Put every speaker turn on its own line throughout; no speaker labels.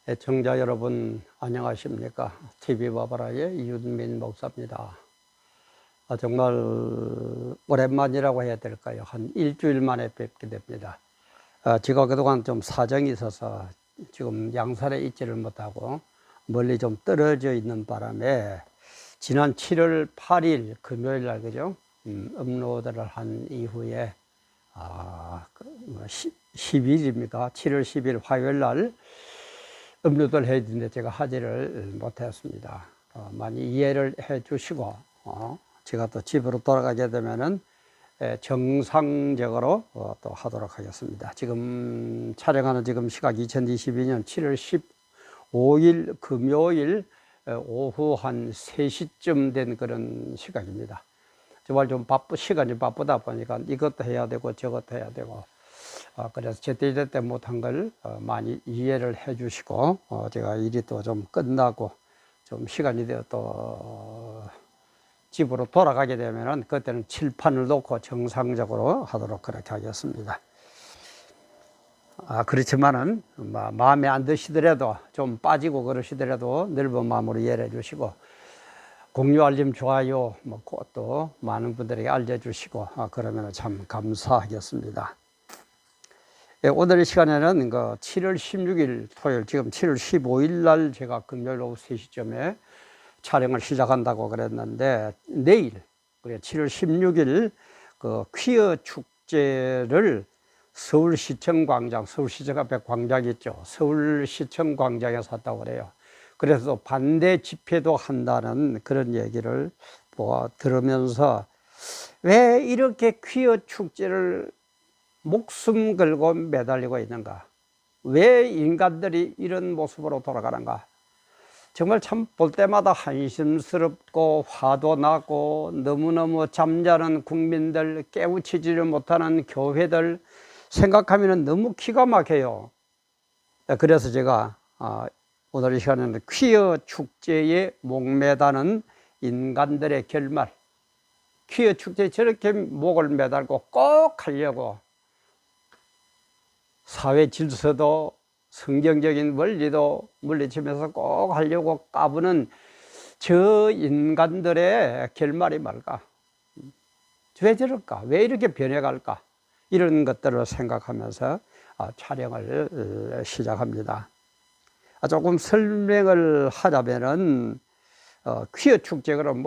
애청자 여러분 안녕하십니까? TV바바라의 이윤민 목사입니다. 정말 오랜만이라고 해야 될까요? 한 일주일 만에 뵙게 됩니다. 제가 그동안 좀 사정이 있어서 지금 양산에 있지를 못하고 멀리 좀 떨어져 있는 바람에 지난 7월 8일 금요일 날 그죠? 업로드를 한 이후에 10일입니까? 7월 10일 화요일 날 업로드를 해야 되는데 제가 하지를 못했습니다. 많이 이해를 해 주시고 제가 또 집으로 돌아가게 되면은 정상적으로 또 하도록 하겠습니다. 지금 촬영하는 지금 시각 2022년 7월 15일 금요일 오후 한 3시쯤 된 그런 시각입니다. 정말 좀 시간이 바쁘다 보니까 이것도 해야 되고 저것도 해야 되고 그래서 제때제때 못한 걸 많이 이해를 해 주시고 제가 일이 또 좀 끝나고 좀 시간이 되어 또 집으로 돌아가게 되면은 그때는 칠판을 놓고 정상적으로 하도록 그렇게 하겠습니다. 그렇지만은 마음에 안 드시더라도 좀 빠지고 그러시더라도 넓은 마음으로 이해해 주시고 공유, 알림, 좋아요 또 많은 분들에게 알려주시고 그러면 참 감사하겠습니다. 오늘 이 시간에는 7월 16일 토요일, 지금 7월 15일 날 제가 금요일 오후 3시쯤에 촬영을 시작한다고 그랬는데 내일 7월 16일 그 퀴어 축제를 서울시청 광장, 서울시청 앞에 광장이 있죠. 서울시청 광장에서 했다고 그래요. 그래서 반대 집회도 한다는 그런 얘기를 들으면서 왜 이렇게 퀴어 축제를 목숨 걸고 매달리고 있는가? 왜 인간들이 이런 모습으로 돌아가는가? 정말 참 볼 때마다 한심스럽고 화도 나고 너무너무 잠자는 국민들, 깨우치지를 못하는 교회들 생각하면 너무 기가 막혀요. 그래서 제가 오늘 이 시간에는 퀴어 축제에 목매다는 인간들의 결말, 퀴어 축제에 저렇게 목을 매달고 꼭 하려고 사회 질서도 성경적인 원리도 물리치면서 꼭 하려고 까부는 저 인간들의 결말이 뭘까? 왜 저럴까? 왜 이렇게 변해갈까? 이런 것들을 생각하면서 촬영을 시작합니다. 조금 설명을 하자면은 퀴어 축제 그럼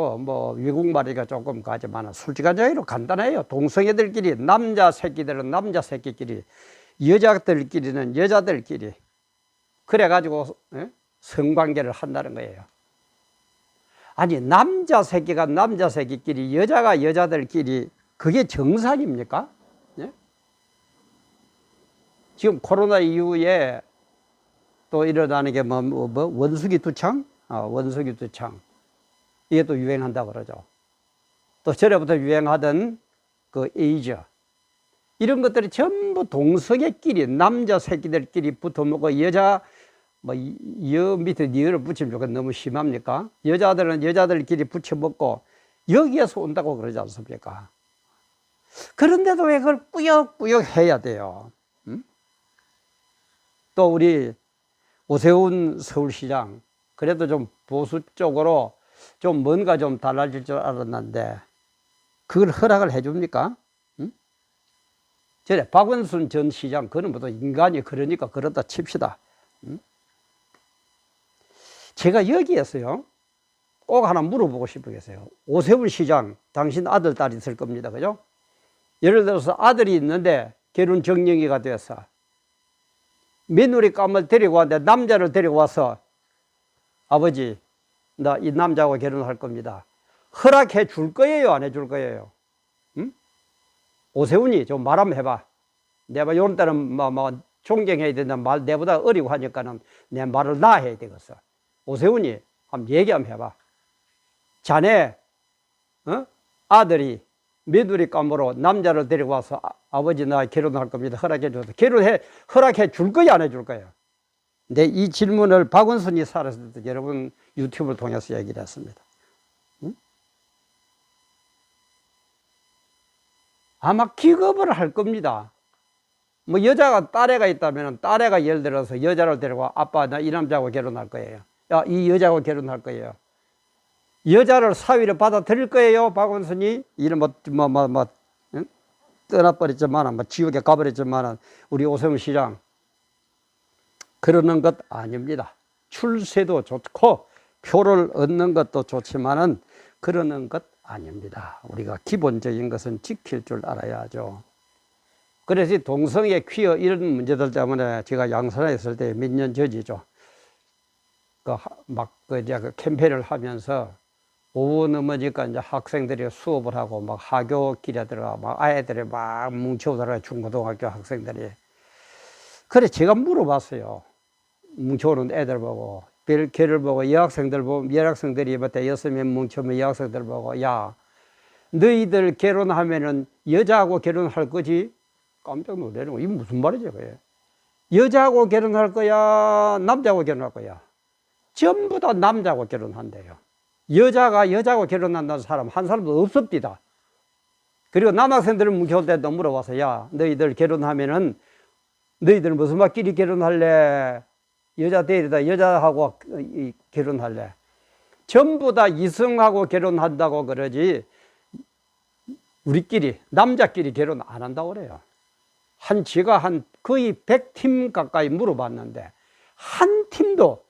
외국말이가 조금 가지만 솔직한 얘기로 간단해요. 동성애들끼리 남자 새끼들은 남자 새끼끼리 여자들끼리는 여자들끼리 그래가지고 성관계를 한다는 거예요. 아니 남자 새끼가 남자 새끼끼리 여자가 여자들끼리 그게 정상입니까? 네? 지금 코로나 이후에 또 일어나는 게 원숭이 두창? 원숭이 두창 이게 또 유행한다고 그러죠. 또 전에부터 유행하던 그 에이즈 이런 것들이 전부 동성애끼리 남자 새끼들끼리 붙어먹고 여자 여 밑에 니을 붙이면 좋겠 너무 심합니까? 여자들은 여자들끼리 붙여먹고 여기에서 온다고 그러지 않습니까? 그런데도 왜 그걸 꾸역꾸역 해야 돼요? 또 우리 오세훈 서울시장 그래도 좀 보수 쪽으로 좀 뭔가 좀 달라질 줄 알았는데 그걸 허락을 해줍니까? 전에 박원순 전 시장 그는 뭐 인간이 그러니까 그렇다 칩시다. 제가 여기에서요 꼭 하나 물어보고 싶으겠어요. 오세훈 시장 당신 아들 딸이 있을 겁니다. 그죠? 예를 들어서 아들이 있는데 결혼 정령이가 돼서 며느리감을 데리고 왔는데 남자를 데리고 와서 아버지 나 이 남자하고 결혼할 겁니다. 허락해 줄 거예요? 안 해줄 거예요? 오세훈이 좀 말 한번 해봐. 내가 이런 때는 존경해야 된다 말 내보다 어리고 하니까는 내 말을 나 해야 되겠어. 오세훈이 한번 얘기 한번 해봐. 자네 아들이 며느리감으로 남자를 데리고 와서 아버지 나 결혼할 겁니다. 허락해 줘서 허락해 줄 거야 안 해줄 거야? 근데 이 질문을 박원순이 살았을 때 여러분 유튜브를 통해서 얘기를 했습니다. 아마 기겁을 할 겁니다. 뭐 여자가 딸애가 있다면 딸애가 예를 들어서 여자를 데리고 아빠 나 이 남자하고 결혼할 거예요. 야, 이 여자하고 결혼할 거예요. 여자를 사위를 받아들일 거예요, 박원순이? 이런 응? 떠나버렸지만, 지옥에 가버렸지만, 우리 오세훈 시장. 그러는 것 아닙니다. 출세도 좋고, 표를 얻는 것도 좋지만은, 그러는 것 아닙니다. 우리가 기본적인 것은 지킬 줄 알아야죠. 그래서 동성애, 퀴어 이런 문제들 때문에 제가 양산에 있을 때 몇 년 전이죠. 그 캠페인을 하면서 오후 넘어지니까 이제 학생들이 수업을 하고 막 하교길에 들어가 막 아이들이 막 뭉쳐오더라고요. 중고등학교 학생들이. 그래 제가 물어봤어요. 뭉쳐오는 애들 보고 걔를 보고 여학생들 보고 여학생들이 볼 때 6명 뭉쳐오면 여학생들 보고 야 너희들 결혼하면은 여자하고 결혼할 거지? 깜짝 놀라는 거. 이게 무슨 말이죠, 그게? 여자하고 결혼할 거야? 남자하고 결혼할 거야? 전부 다 남자하고 결혼한대요. 여자하고 결혼한다는 사람 한 사람도 없습니다. 그리고 남학생들은 뭉쳐올 때도 물어봐서 야, 너희들 결혼하면은 너희들 무슨 말끼리 결혼할래? 여자 데리다 여자하고 결혼할래? 전부 다 이성하고 결혼한다고 그러지 우리끼리 남자끼리 결혼 안 한다고 그래요. 제가 거의 100팀 가까이 물어봤는데 한 팀도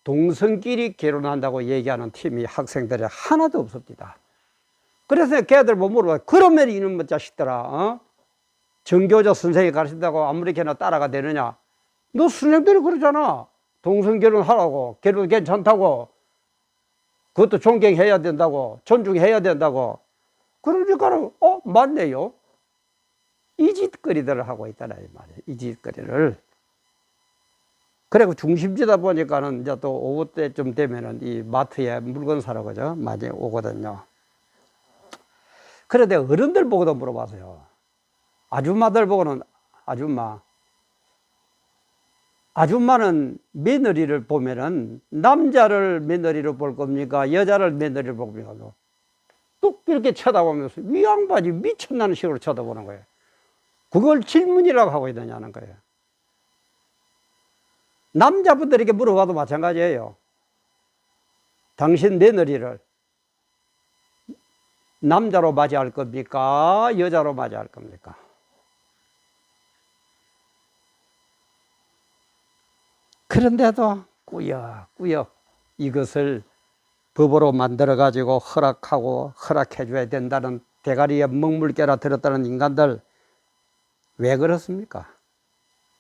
동성끼리 결혼한다고 얘기하는 팀이 학생들이 하나도 없습니다. 그래서 걔들 보고 물어봐요. 그러면 이놈의 자식들아, 어? 정교조 선생이 가르친다고 아무렇게나 따라가 되느냐? 너 선생들이 그러잖아. 동성결혼 하라고, 결혼 괜찮다고, 그것도 존경해야 된다고, 존중해야 된다고. 그러니까, 맞네요. 이 짓거리들을 하고 있다라, 이 말이에요. 이 짓거리를. 그리고 중심지다 보니까는 이제 또 오후 때쯤 되면은 이 마트에 물건 사러 그죠? 많이 오거든요. 그런데 어른들 보고도 물어봐서요. 아줌마들 보고는 아줌마는 며느리를 보면은 남자를 며느리로 볼 겁니까? 여자를 며느리로 볼 겁니까? 뚝 이렇게 쳐다보면서 이 양반이 미쳤나는 식으로 쳐다보는 거예요. 그걸 질문이라고 하고 있느냐는 거예요. 남자분들에게 물어봐도 마찬가지예요. 당신 며느리를 남자로 맞이할 겁니까? 여자로 맞이할 겁니까? 그런데도 꾸역꾸역 이것을 법으로 만들어가지고 허락해줘야 된다는 대가리에 먹물깨라 들었다는 인간들 왜 그렇습니까?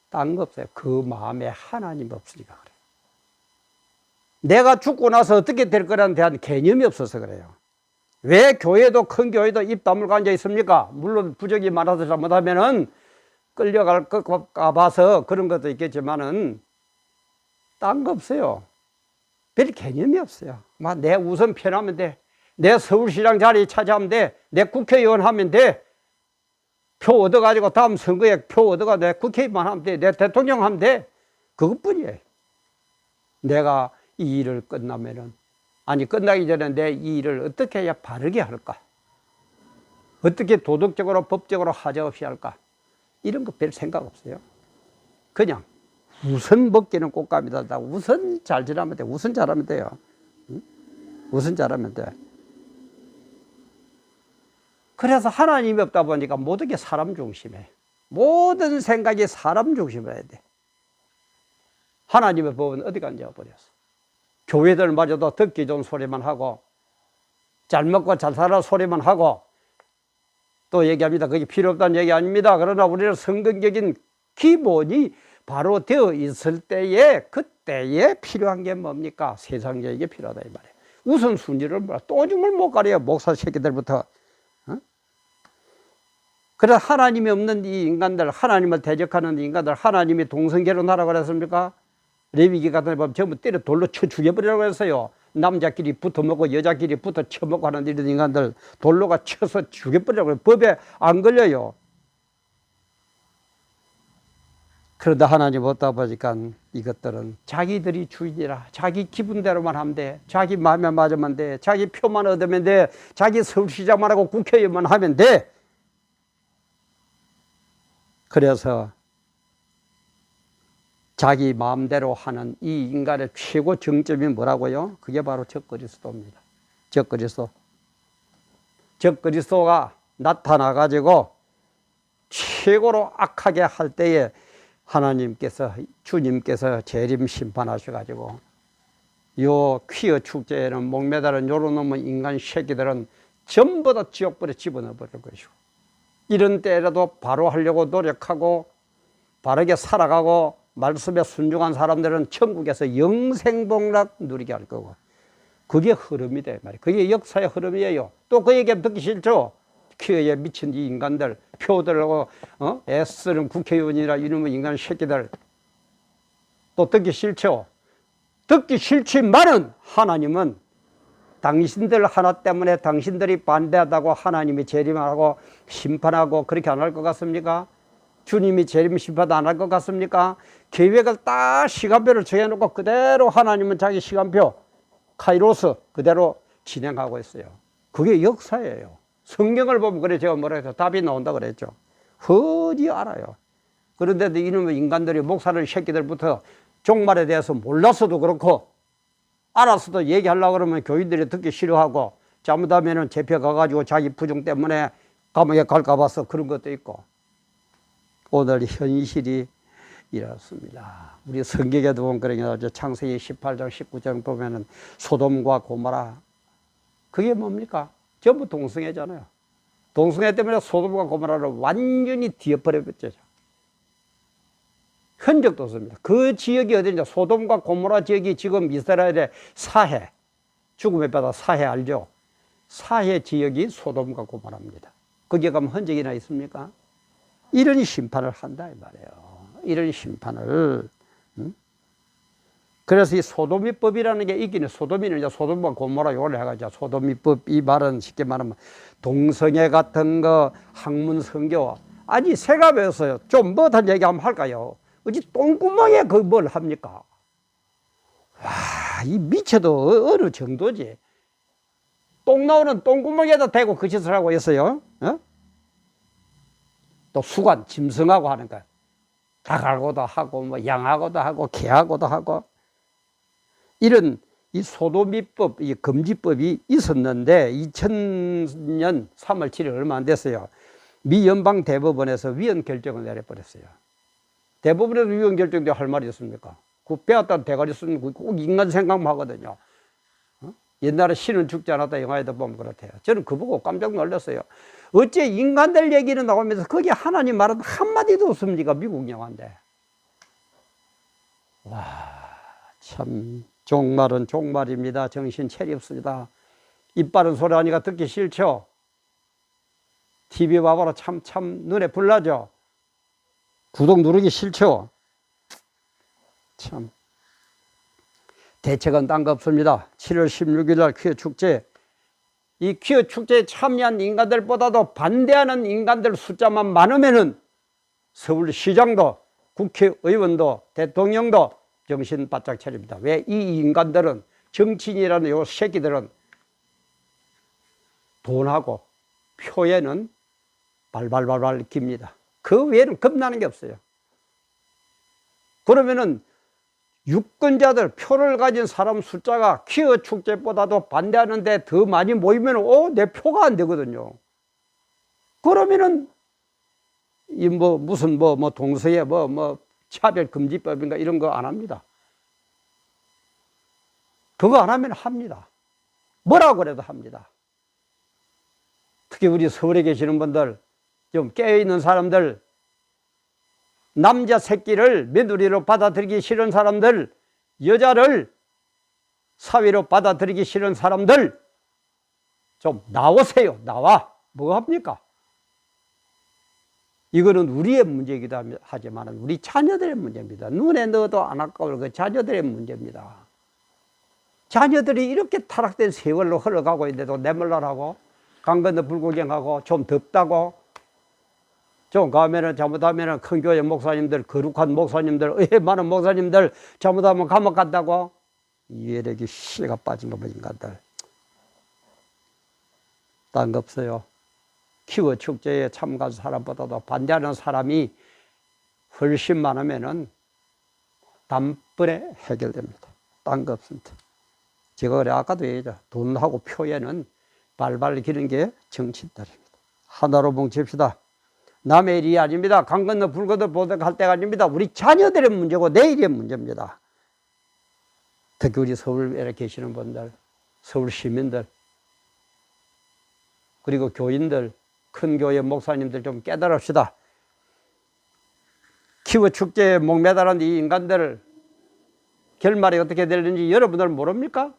딴 거 없어요. 그 마음에 하나님 없으니까 그래요. 내가 죽고 나서 어떻게 될 거라는 대한 개념이 없어서 그래요. 왜 교회도 큰 교회도 입 다물고 앉아 있습니까? 물론 부적이 많아서 잘못하면은 끌려갈까 봐서 그런 것도 있겠지만은 딴 거 없어요. 별 개념이 없어요. 내 우선 편하면 돼. 내 서울시장 자리 차지하면 돼. 내 국회의원 하면 돼. 표 얻어가지고 다음 선거에 표 얻어가 내 국회의원 하면 돼. 내 대통령 하면 돼. 그것뿐이에요. 내가 이 일을 끝나면은, 끝나기 전에 내 이 일을 어떻게 해야 바르게 할까? 어떻게 도덕적으로, 법적으로 하자없이 할까? 이런 거 별 생각 없어요. 그냥 우선 먹기는 꽃감이다. 우선 잘 지나면 돼. 우선 잘하면 돼요. 응? 우선 잘하면 돼. 그래서 하나님이 없다 보니까 모든 게 사람 중심에. 모든 생각이 사람 중심으로 해야 돼. 하나님의 법은 어디 간지 버렸어. 교회들마저도 듣기 좋은 소리만 하고, 잘 먹고 잘 살아 소리만 하고, 또 얘기합니다. 그게 필요 없다는 얘기 아닙니다. 그러나 우리는 성경적인 기본이 바로 되어 있을 때에, 그때에 필요한 게 뭡니까? 세상적인 게 필요하다, 이 말이에요. 우선순위를 몰라. 또 오줌을 못 가려요. 목사 새끼들부터. 그래서 하나님이 없는 이 인간들, 하나님을 대적하는 인간들, 하나님이 동성결혼하라고 그랬습니까? 레위기 같은 데 보면 전부 때려 돌로 쳐 죽여버리라고 했어요. 남자끼리 붙어먹고 여자끼리 붙어 쳐먹고 하는 이런 인간들 돌로가 쳐서 죽여버리라고 해요. 법에 안 걸려요. 그러다 하나님 없다 보니까 이것들은 자기들이 주인이라, 자기 기분대로만 하면 돼. 자기 마음에 맞으면 돼. 자기 표만 얻으면 돼. 자기 서울시장만 하고 국회의원만 하면 돼. 그래서 자기 마음대로 하는 이 인간의 최고 정점이 뭐라고요? 그게 바로 적그리스도입니다. 적그리스도. 적그리스도가 나타나가지고 최고로 악하게 할 때에 하나님께서, 주님께서 재림 심판하셔가지고 요 퀴어 축제에는 목매달은 요런 놈의 인간 새끼들은 전부 다 지옥불에 집어넣어 버릴 것이고, 이런 때라도 바로 하려고 노력하고 바르게 살아가고 말씀에 순종한 사람들은 천국에서 영생복락 누리게 할 거고, 그게 흐름이다 말이에요. 그게 역사의 흐름이에요. 또 그 얘기 듣기 싫죠? 퀴어에 미친 이 인간들, 표들하고 애쓰는 국회의원이라 이놈의 인간 새끼들, 또 듣기 싫죠? 듣기 싫지만은 하나님은 당신들 하나 때문에 당신들이 반대하다고 하나님이 재림하고 심판하고 그렇게 안 할 것 같습니까? 주님이 재림 심판 안 할 것 같습니까? 계획을 딱 시간표를 정해놓고 그대로 하나님은 자기 시간표 카이로스 그대로 진행하고 있어요. 그게 역사예요. 성경을 보면 그래, 제가 뭐라 해서 답이 나온다 그랬죠. 어디 알아요. 그런데도 이놈의 인간들이 목사를 새끼들부터 종말에 대해서 몰랐어도 그렇고 알았어도 얘기하려고 그러면 교인들이 듣기 싫어하고, 잘못하면 잡혀가가지고 자기 부정 때문에 감옥에 갈까 봐서 그런 것도 있고, 오늘 현실이 이렇습니다. 우리 성경에도 보면 그런 게 나오죠. 창세기 18장 19장 보면은 소돔과 고모라, 그게 뭡니까? 전부 동성애잖아요. 동성애 때문에 소돔과 고모라를 완전히 뒤엎어버렸죠. 흔적도 없습니다. 그 지역이 어디냐? 소돔과 고모라 지역이 지금 이스라엘의 사해, 죽음의 바다 사해 알죠? 사해 지역이 소돔과 고모라입니다. 거기에 가면 흔적이나 있습니까? 이런 심판을 한다 이 말이에요. 이런 심판을. 그래서 이 소돔이법이라는 게 있기는, 소돔이는 이제 소돔과 고모라 요걸 해가지고 소돔이법, 이 말은 쉽게 말하면 동성애 같은 거, 학문 성교, 아니 새가 배웠어요. 좀 뭐한 얘기 한번 할까요? 어찌 똥구멍에 그 뭘 합니까? 와, 이 미쳐도 어느 정도지. 똥 나오는 똥구멍에다 대고 그 짓을 하고 있어요. 또 수관, 짐승하고 하는 거. 닭하고도 하고, 뭐 양하고도 하고, 개하고도 하고. 이런 이 소돔이법, 이 금지법이 있었는데 2000년 3월 7일 얼마 안 됐어요. 미 연방 대법원에서 위헌 결정을 내려버렸어요. 대법원에서 위헌 결정돼 할 말이 있습니까? 그 빼앗다 대가리 쓰는 거 꼭 인간 생각만 하거든요. 옛날에 신은 죽지 않았다 영화에도 보면 그렇대요. 저는 그거 보고 깜짝 놀랐어요. 어째 인간들 얘기는 나오면서 거기 하나님 말은 한마디도 없습니까? 미국 영화인데. 와, 참 종말은 종말입니다. 정신 차립시다. 입 바른 소리 하니까 듣기 싫죠? TV 봐봐라. 참 눈에 불나죠? 구독 누르기 싫죠? 참. 대책은 딴 거 없습니다. 7월 16일 날 퀴어 축제. 이 퀴어 축제에 참여한 인간들보다도 반대하는 인간들 숫자만 많으면은 서울시장도 국회의원도 대통령도 정신 바짝 차립니다. 왜? 이 인간들은, 정치인이라는 요 새끼들은 돈하고 표에는 발발발발 깁니다. 그 외에는 겁나는 게 없어요. 그러면은 유권자들, 표를 가진 사람 숫자가 퀴어 축제보다도 반대하는데 더 많이 모이면 내 표가 안 되거든요. 그러면은 이 무슨 동서에 차별금지법인가 이런 거 안 합니다. 그거 안 하면 합니다. 뭐라고 그래도 합니다. 특히 우리 서울에 계시는 분들, 좀 깨어있는 사람들, 남자 새끼를 며느리로 받아들이기 싫은 사람들, 여자를 사위로 받아들이기 싫은 사람들 좀 나오세요. 나와. 뭐 합니까? 이거는 우리의 문제이기도 하지만 우리 자녀들의 문제입니다. 눈에 넣어도 안 아까울 그 자녀들의 문제입니다. 자녀들이 이렇게 타락된 세월로 흘러가고 있는데도 내몰라라고, 강 건너 불구경하고, 좀 덥다고, 좀 가면은 잘못하면은 큰 교회 목사님들, 거룩한 목사님들, 많은 목사님들 잘못하면 감옥 간다고. 이해력이 씨가 빠진 거 뭐 인간들. 딴 거 없어요. 퀴어 축제에 참가한 사람보다도 반대하는 사람이 훨씬 많으면은 단번에 해결됩니다. 딴 거 없습니다. 제가 그래 아까도 얘기했죠. 돈하고 표에는 발발 기는 게 정치인들입니다. 하나로 뭉칩시다. 남의 일이 아닙니다. 강 건너 불 건너 보도할 때가 아닙니다. 우리 자녀들의 문제고 내일의 문제입니다. 특히 우리 서울에 계시는 분들, 서울 시민들, 그리고 교인들, 큰 교회 목사님들 좀 깨달읍시다. 키워 축제에 목매달은 이 인간들 결말이 어떻게 되는지 여러분들 모릅니까?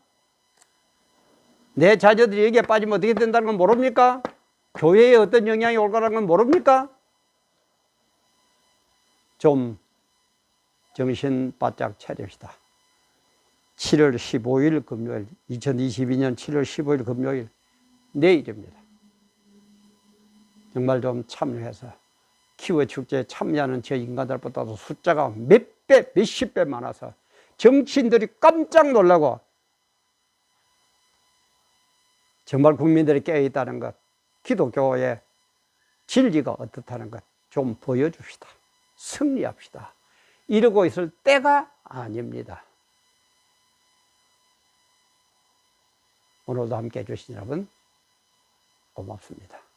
내 자녀들이 여기에 빠지면 어떻게 된다는 건 모릅니까? 교회에 어떤 영향이 올 거라는 건 모릅니까? 좀 정신 바짝 차립시다. 7월 15일 금요일, 2022년 7월 15일 금요일, 내일입니다. 정말 좀 참여해서 키워 축제에 참여하는 저 인간들보다도 숫자가 몇 배, 몇십 배 많아서 정치인들이 깜짝 놀라고 정말 국민들이 깨어있다는 것, 기독교의 진리가 어떻다는 것 좀 보여줍시다. 승리합시다. 이러고 있을 때가 아닙니다. 오늘도 함께 해주신 여러분 고맙습니다.